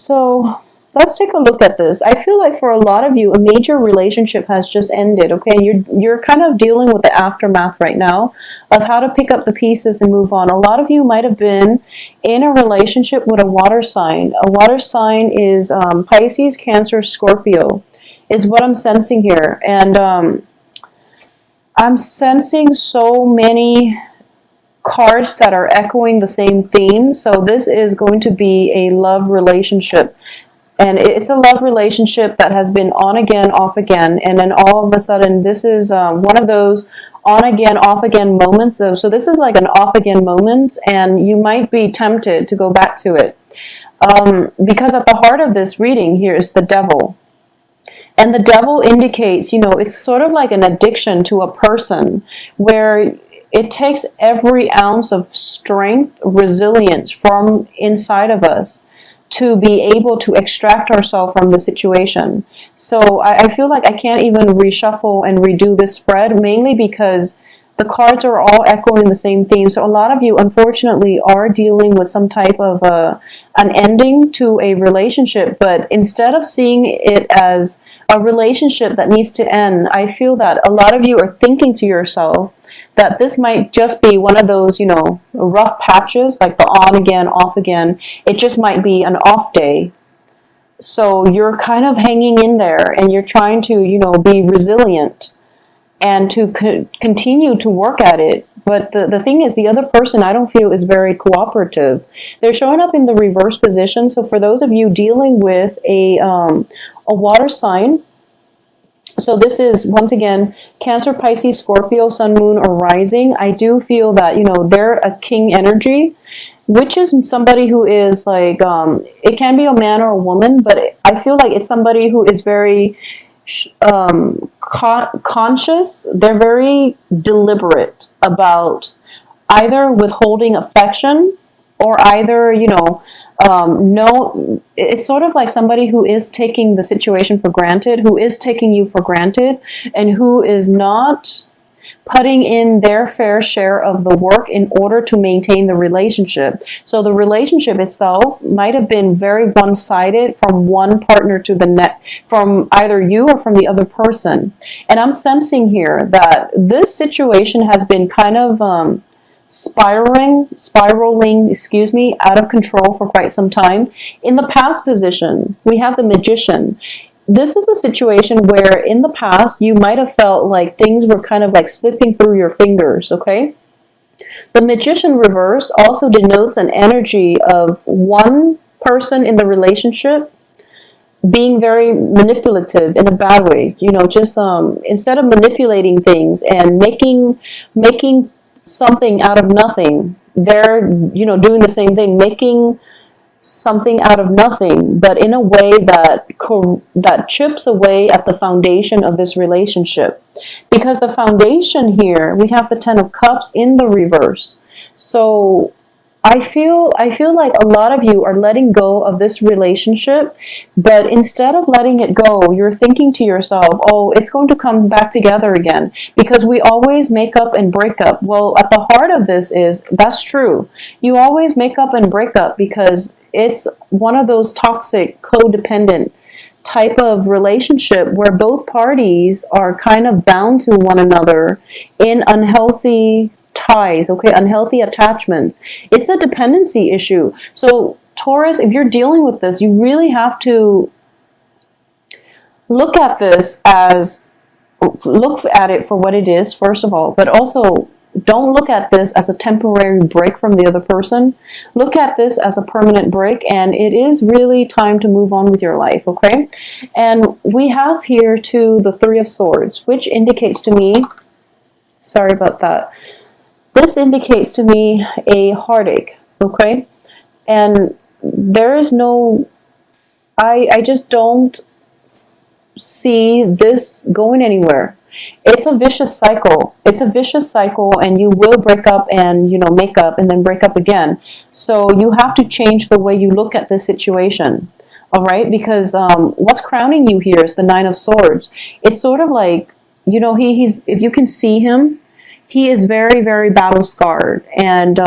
So let's take a look at this. I feel like for a lot of you, a major relationship has just ended, okay? You're kind of dealing with the aftermath right now of how to pick up the pieces and move on. A lot of you might have been in a relationship with a water sign. A water sign is Pisces, Cancer, Scorpio is what I'm sensing here. And I'm sensing so many cards that are echoing the same theme. So this is going to be a love relationship. And it's a love relationship that has been on again, off again. And then all of a sudden, this is one of those on again, off again moments. So this is like an off again moment, and you might be tempted to go back to it. Because at the heart of this reading here is the devil. And the devil indicates, it's sort of like an addiction to a person where it takes every ounce of strength, resilience from inside of us to be able to extract ourselves from the situation. So I feel like I can't even reshuffle and redo this spread, mainly because the cards are all echoing the same theme. So a lot of you, unfortunately, are dealing with some type of an ending to a relationship. But instead of seeing it as a relationship that needs to end, I feel that a lot of you are thinking to yourself that this might just be one of those, rough patches, like the on again, off again. It just might be an off day. So you're kind of hanging in there and you're trying to, be resilient and to continue to work at it. But the thing is, the other person, I don't feel, is very cooperative. They're showing up in the reverse position. So for those of you dealing with a water sign, so this is, once again, Cancer, Pisces, Scorpio, Sun, Moon, or Rising. I do feel that, they're a king energy, which is somebody who is like, it can be a man or a woman, but I feel like it's somebody who is very conscious. They're very deliberate about either withholding affection or either, no, it's sort of like somebody who is taking the situation for granted, who is taking you for granted, and who is not putting in their fair share of the work in order to maintain the relationship. So the relationship itself might have been very one-sided from one partner to the next, from either you or from the other person. And I'm sensing here that this situation has been kind of spiraling, out of control for quite some time. In the past position, we have the Magician. This is a situation where in the past, you might have felt like things were kind of like slipping through your fingers, okay? The Magician reverse also denotes an energy of one person in the relationship being very manipulative in a bad way. Just instead of manipulating things and making something out of nothing, they're doing the same thing, making something out of nothing, but in a way that chips away at the foundation of this relationship. Because the foundation here, we have the Ten of Cups in the reverse. So I feel like a lot of you are letting go of this relationship, but instead of letting it go, you're thinking to yourself, oh, it's going to come back together again, because we always make up and break up. Well, at the heart of this is, that's true. You always make up and break up because it's one of those toxic, codependent type of relationship where both parties are kind of bound to one another in unhealthy ties, okay, unhealthy attachments. It's a dependency issue. So Taurus, if you're dealing with this, you really have to look at it for what it is, first of all, but also don't look at this as a temporary break from the other person. Look at this as a permanent break, and it is really time to move on with your life, okay? And we have here too the Three of Swords, which indicates to me, sorry about that, this indicates to me a heartache, okay? And there is no, I just don't see this going anywhere. It's a vicious cycle. It's a vicious cycle, and you will break up and, make up and then break up again. So you have to change the way you look at this situation, all right? Because what's crowning you here is the Nine of Swords. It's sort of like, he's, if you can see him, he is very, very battle scarred, and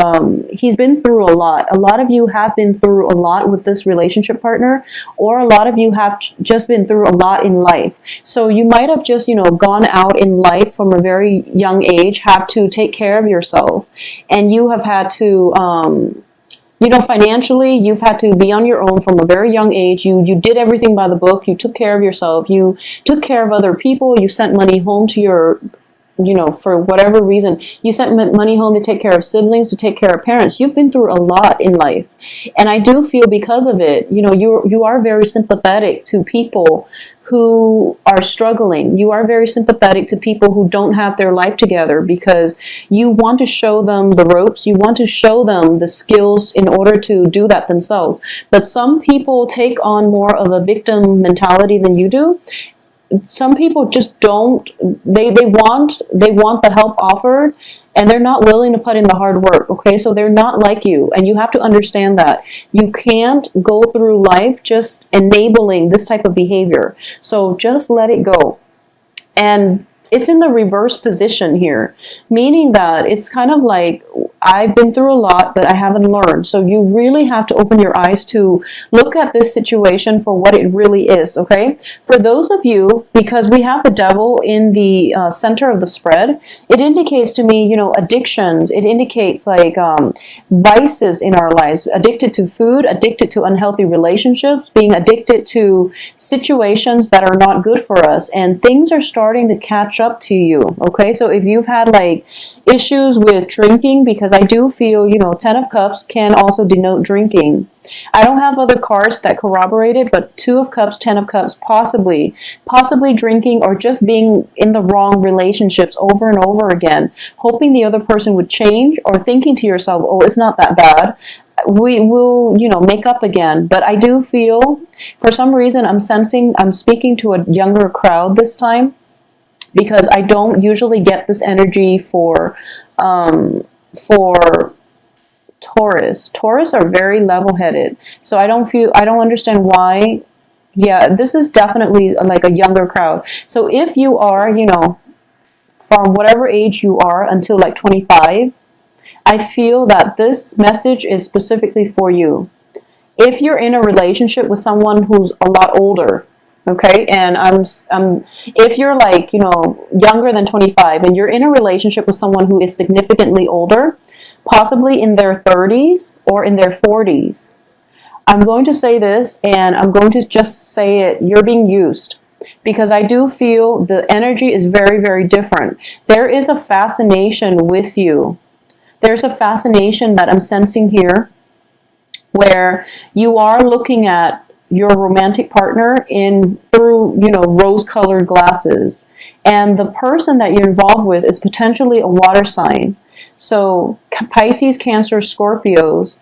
he's been through a lot. A lot of you have been through a lot with this relationship partner, or a lot of you have just been through a lot in life. So you might have just, gone out in life from a very young age, have to take care of yourself, and you have had to, financially, you've had to be on your own from a very young age. You did everything by the book. You took care of yourself. You took care of other people. You sent money home to your, for whatever reason, you sent money home to take care of siblings, to take care of parents. You've been through a lot in life. And I do feel because of it, you are very sympathetic to people who are struggling. You are very sympathetic to people who don't have their life together, because you want to show them the ropes. You want to show them the skills in order to do that themselves. But some people take on more of a victim mentality than you do. Some people just don't, they want the help offered, and they're not willing to put in the hard work, okay? So they're not like you, and you have to understand that. You can't go through life just enabling this type of behavior. So just let it go. And it's in the reverse position here, meaning that it's kind of like, I've been through a lot, but I haven't learned. So you really have to open your eyes to look at this situation for what it really is, okay? For those of you, because we have the devil in the center of the spread, it indicates to me, addictions. It indicates like vices in our lives, addicted to food, addicted to unhealthy relationships, being addicted to situations that are not good for us. And things are starting to catch up to you, okay? So if you've had like issues with drinking, because I do feel, 10 of Cups can also denote drinking. I don't have other cards that corroborate it, but 2 of Cups, 10 of Cups, possibly drinking, or just being in the wrong relationships over and over again, hoping the other person would change, or thinking to yourself, oh, it's not that bad. We will, make up again. But I do feel, for some reason, I'm speaking to a younger crowd this time, because I don't usually get this energy for Taurus. Taurus are very level-headed. So I don't understand why. Yeah, this is definitely like a younger crowd. So if you are, from whatever age you are until like 25, I feel that this message is specifically for you. If you're in a relationship with someone who's a lot older, okay, and if you're like, younger than 25, and you're in a relationship with someone who is significantly older, possibly in their 30s or in their 40s, I'm going to say this, and I'm going to just say it, you're being used. Because I do feel the energy is very, very different. There is a fascination with you. There's a fascination that I'm sensing here, where you are looking at your romantic partner through rose-colored glasses, and the person that you're involved with is potentially a water sign. So Pisces, Cancer, Scorpios,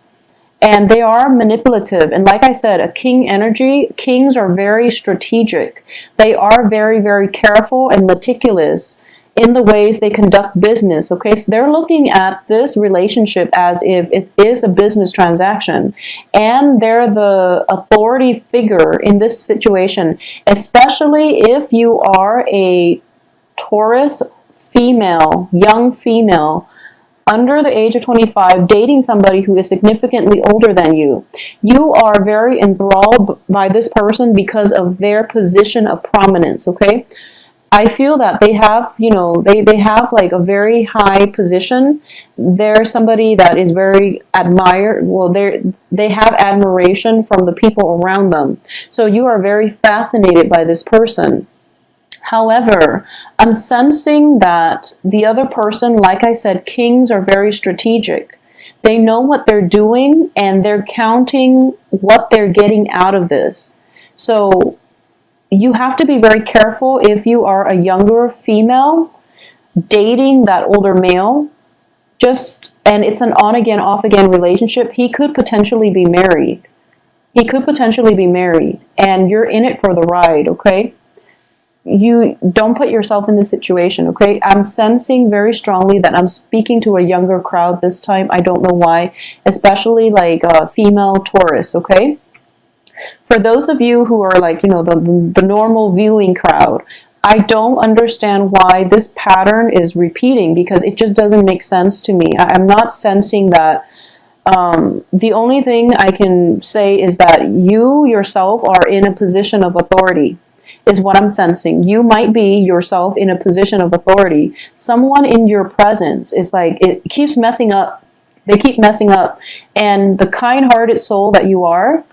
and they are manipulative. And like I said, a king energy, kings are very strategic. They are very, very careful and meticulous in the ways they conduct business, okay? So they're looking at this relationship as if it is a business transaction, and they're the authority figure in this situation, especially if you are a Taurus female, young female, under the age of 25, dating somebody who is significantly older than you. You are very enthralled by this person because of their position of prominence, okay? I feel that they have, they have like a very high position. They're somebody that is very admired. Well, they have admiration from the people around them. So you are very fascinated by this person. However, I'm sensing that the other person, like I said, kings are very strategic. They know what they're doing, and they're counting what they're getting out of this. So you have to be very careful if you are a younger female dating that older male. And it's an on-again, off-again relationship. He could potentially be married. And you're in it for the ride, okay? You don't put yourself in this situation, okay? I'm sensing very strongly that I'm speaking to a younger crowd this time. I don't know why, especially like female Taurus, okay? For those of you who are like, the normal viewing crowd, I don't understand why this pattern is repeating, because it just doesn't make sense to me. I'm not sensing that. The only thing I can say is that you yourself are in a position of authority, is what I'm sensing. You might be yourself in a position of authority. Someone in your presence is like, it keeps messing up. They keep messing up. And the kind-hearted soul that you are,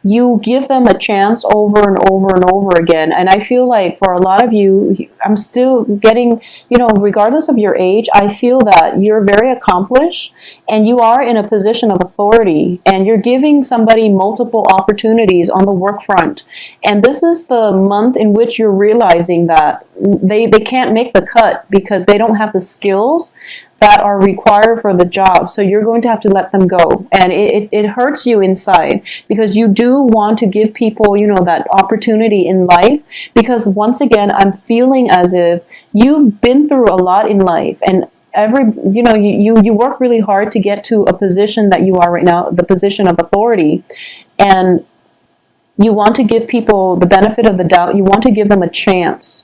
you give them a chance over and over and over again. And I feel like for a lot of you, I'm still getting, regardless of your age, I feel that you're very accomplished and you are in a position of authority and you're giving somebody multiple opportunities on the work front. And this is the month in which you're realizing that they can't make the cut because they don't have the skills that are required for the job. So you're going to have to let them go. And it hurts you inside because you do want to give people, that opportunity in life. Because once again, I'm feeling as if you've been through a lot in life and you work really hard to get to a position that you are right now, the position of authority. And you want to give people the benefit of the doubt. You want to give them a chance.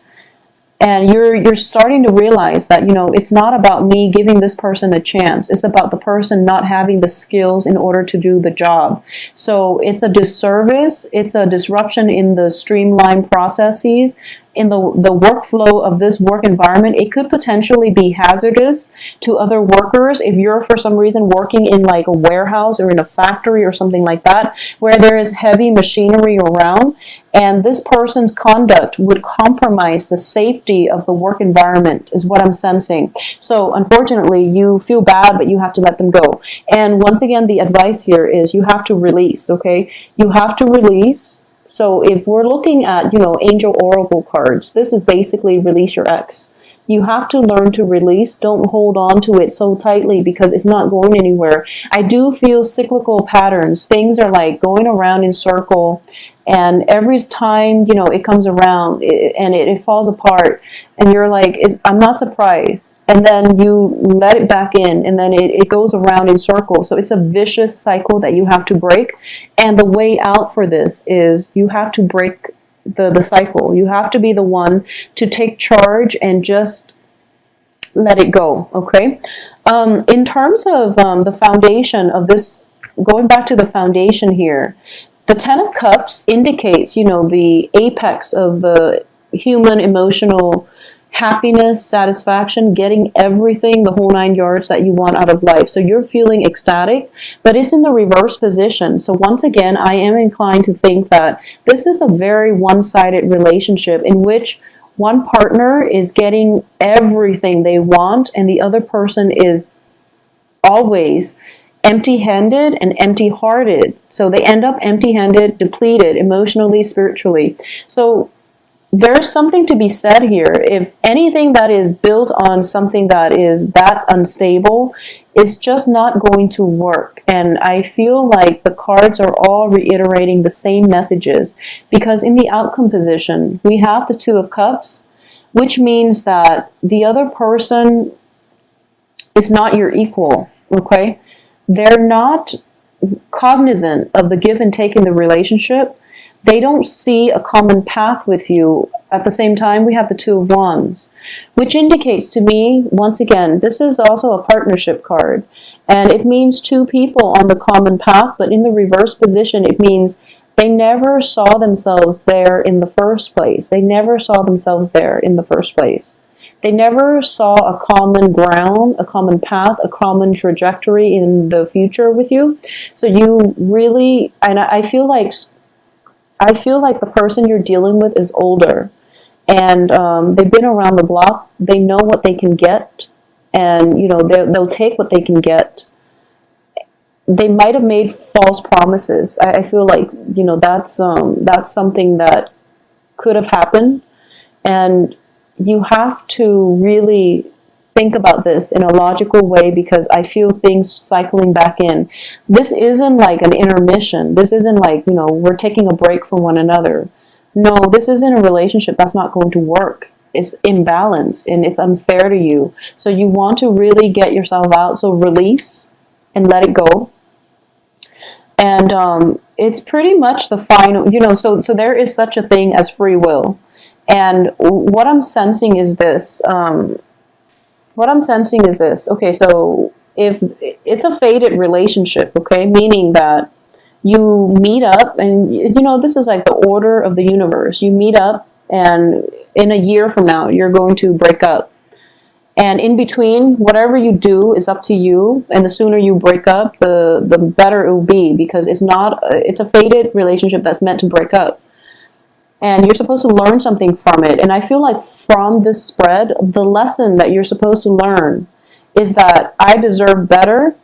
And you're starting to realize that, it's not about me giving this person a chance. It's about the person not having the skills in order to do the job. So it's a disservice. It's a disruption in the streamlined processes. In the workflow of this work environment, it could potentially be hazardous to other workers if you're for some reason working in like a warehouse or in a factory or something like that, where there is heavy machinery around, and this person's conduct would compromise the safety of the work environment, is what I'm sensing. So unfortunately, you feel bad, but you have to let them go. And once again, the advice here is you have to release, okay? You have to release. So if we're looking at, angel oracle cards, this is basically release your ex. You have to learn to release. Don't hold on to it so tightly because it's not going anywhere. I do feel cyclical patterns. Things are like going around in circle. And every time, it comes around and it falls apart. And you're like, I'm not surprised. And then you let it back in and then it goes around in circles. So it's a vicious cycle that you have to break. And the way out for this is you have to break the cycle. You have to be the one to take charge and just let it go, okay? In terms of the foundation of this, going back to the foundation here, the Ten of Cups indicates, the apex of the human emotional happiness, satisfaction, getting everything, the whole 9 yards that you want out of life. So you're feeling ecstatic, but it's in the reverse position. So once again, I am inclined to think that this is a very one-sided relationship in which one partner is getting everything they want and the other person is always empty-handed and empty-hearted. So they end up empty-handed, depleted emotionally, spiritually. So there's something to be said here. If anything that is built on something that is that unstable is just not going to work. And I feel like the cards are all reiterating the same messages because in the outcome position, we have the Two of Cups, which means that the other person is not your equal, okay? They're not cognizant of the give and take in the relationship. They don't see a common path with you. At the same time, we have the Two of Wands, which indicates to me, once again, this is also a partnership card. And it means two people on the common path, but in the reverse position, it means they never saw themselves there in the first place. They never saw themselves there in the first place. They never saw a common ground, a common path, a common trajectory in the future with you. So you really, and I feel like the person you're dealing with is older, and they've been around the block. They know what they can get, and they'll take what they can get. They might have made false promises. I feel like that's something that could have happened, and you have to really think about this in a logical way because I feel things cycling back in. This isn't like an intermission. This isn't like, we're taking a break from one another. No, this isn't a relationship that's not going to work. It's imbalanced and it's unfair to you. So you want to really get yourself out. So release and let it go. And it's pretty much the final, so there is such a thing as free will. And what I'm sensing is this. Okay, so if it's a fated relationship, okay, meaning that you meet up and, this is like the order of the universe. You meet up and in a year from now, you're going to break up. And in between, whatever you do is up to you. And the sooner you break up, the better it will be, because it's a fated relationship that's meant to break up. And you're supposed to learn something from it. And I feel like from this spread, the lesson that you're supposed to learn is that I deserve better.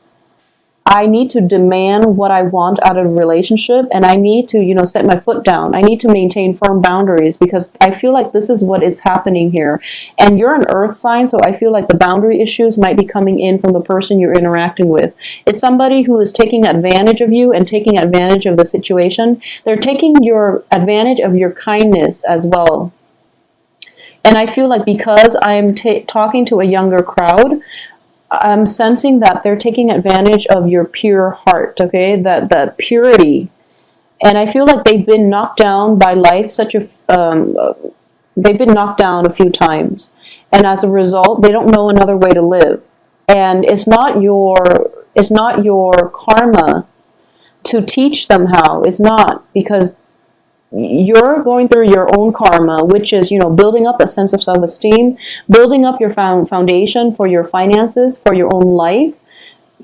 I need to demand what I want out of a relationship, and I need to, set my foot down. I need to maintain firm boundaries, because I feel like this is what is happening here. And you're an earth sign, so I feel like the boundary issues might be coming in from the person you're interacting with. It's somebody who is taking advantage of you and taking advantage of the situation. They're taking your advantage of your kindness as well. And I feel like because I'm talking to a younger crowd, I'm sensing that they're taking advantage of your pure heart, okay? That purity. And I feel like they've been knocked down by life they've been knocked down a few times. And as a result, they don't know another way to live. And it's not your karma to teach them how. It's not, because you're going through your own karma, which is, building up a sense of self-esteem, building up your foundation for your finances, for your own life.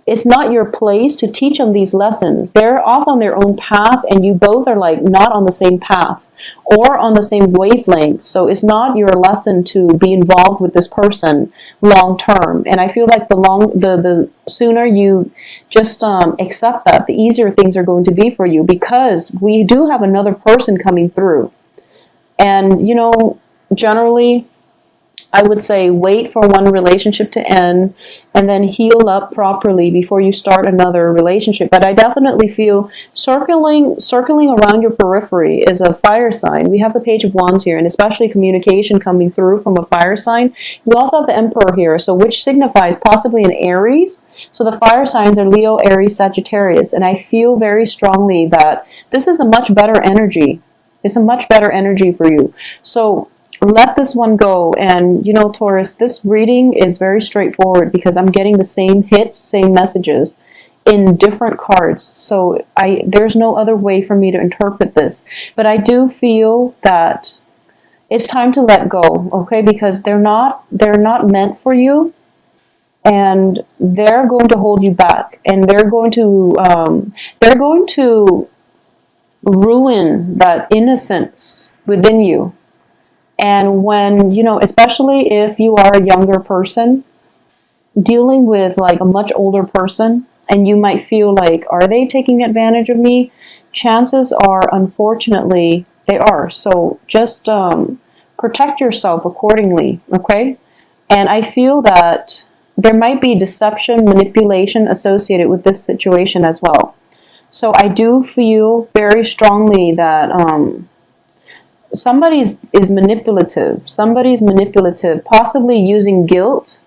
It's not your place to teach them these lessons. They're off on their own path, and you both are like not on the same path or on the same wavelength. So it's not your lesson to be involved with this person long term. And I feel like the sooner you just accept that, the easier things are going to be for you, because we do have another person coming through. And generally, I would say wait for one relationship to end and then heal up properly before you start another relationship. But I definitely feel circling around your periphery is a fire sign. We have the Page of Wands here, and especially communication coming through from a fire sign. We also have the Emperor here, so which signifies possibly an Aries. So the fire signs are Leo, Aries, Sagittarius. And I feel very strongly that this is a much better energy. It's a much better energy for you. So let this one go. And Taurus, this reading is very straightforward, because I'm getting the same hits, same messages in different cards. So there's no other way for me to interpret this. But I do feel that it's time to let go, okay? Because they're not meant for you, and they're going to hold you back, and they're going to ruin that innocence within you. And when, especially if you are a younger person dealing with like a much older person, and you might feel like, are they taking advantage of me? Chances are, unfortunately, they are. So just protect yourself accordingly, okay? And I feel that there might be deception, manipulation associated with this situation as well. So I do feel very strongly that somebody is manipulative. Somebody's manipulative, possibly using guilt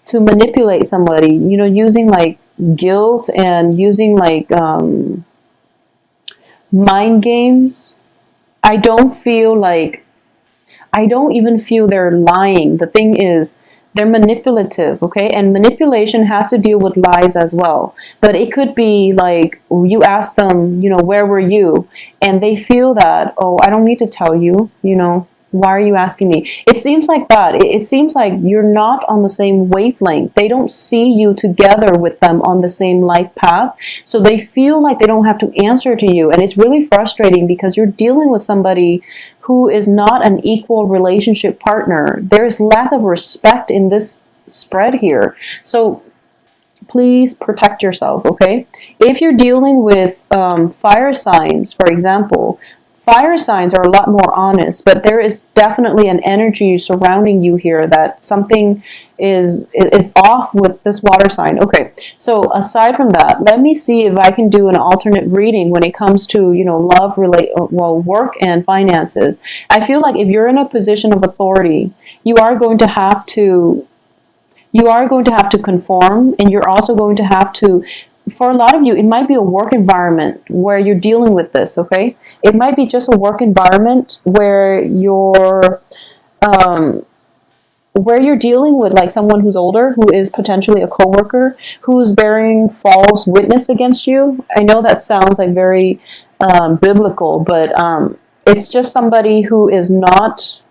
to manipulate somebody. Using like guilt and using like mind games. I don't even feel they're lying. The thing is, they're manipulative, okay? And manipulation has to deal with lies as well. But it could be like you ask them, where were you? And they feel that, oh, I don't need to tell you, why are you asking me? It seems like that. It seems like you're not on the same wavelength. They don't see you together with them on the same life path. So they feel like they don't have to answer to you. And it's really frustrating, because you're dealing with somebody who is not an equal relationship partner. There's lack of respect in this spread here. So please protect yourself, okay? If you're dealing with fire signs, for example, fire signs are a lot more honest, but there is definitely an energy surrounding you here that something is off with this water sign. Okay, so aside from that, let me see if I can do an alternate reading when it comes to, love, work and finances. I feel like if you're in a position of authority, you are going to have to conform, and you're also going to have to for a lot of you, it might be a work environment where you're dealing with this, okay? It might be just a work environment where you're dealing with like someone who's older, who is potentially a coworker, who's bearing false witness against you. I know that sounds like very biblical, but it's just somebody who is not